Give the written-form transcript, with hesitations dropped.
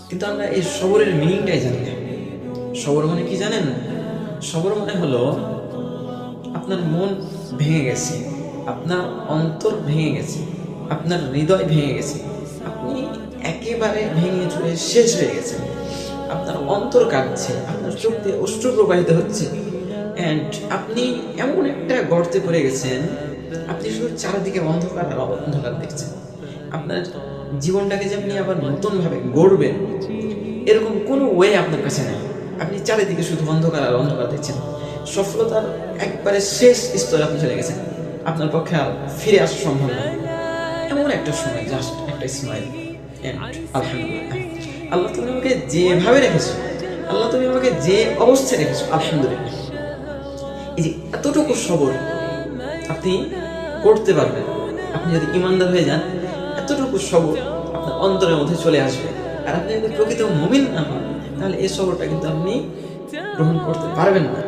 কিন্তু আমরা এই সবরের মিনিংটাই জানি না। সবর মানে কি জানেন? সবর মানে হলো আপনার মন ভেঙে গেছে, আপনার অন্তর ভেঙে গেছে, আপনার হৃদয় ভেঙে গেছে, আপনি একেবারে ভেঙে চুরে শেষ হয়ে গেছেন, আপনার অন্তর কাঁদছে, আপনার চোখ দিয়ে অশ্রু প্রবাহিত হচ্ছে, অ্যান্ড আপনি এমন একটা গর্তে পড়ে গেছেন, আপনি শুধু চারিদিকে অন্ধকার আর অন্ধকার দেখছেন। আপনার জীবনটাকে যে আপনি আবার নতুনভাবে গড়বেন এরকম কোনো ওয়ে আপনার কাছে নেই। আপনি চারিদিকে শুধু অন্ধকার আর অন্ধকার দেখছেন। সফলতার একবারে শেষ স্তরে আপনি চলে গেছেন, আপনার পক্ষে আর ফিরে আসা সম্ভব নয়। এমন একটা সময়, জাস্ট একটা স্মাইল, আলহামদুলিল্লাহ আল্লাহ তুমি আমাকে যেভাবে রেখেছো, আল্লাহ তুমি আমাকে যে অবস্থায় রেখেছো, আলহামদুলিল্লাহ। এই যে এতটুকু সবর আপনি করতে পারবেন, আপনি যদি ইমানদার হয়ে যান, এতটুকু সবর আপনার অন্তরের মধ্যে চলে আসবে। আর আপনি যদি প্রকৃত মুমিন না হন, তাহলে এই সবরটা কিন্তু আপনি গ্রহণ করতে পারবেন না।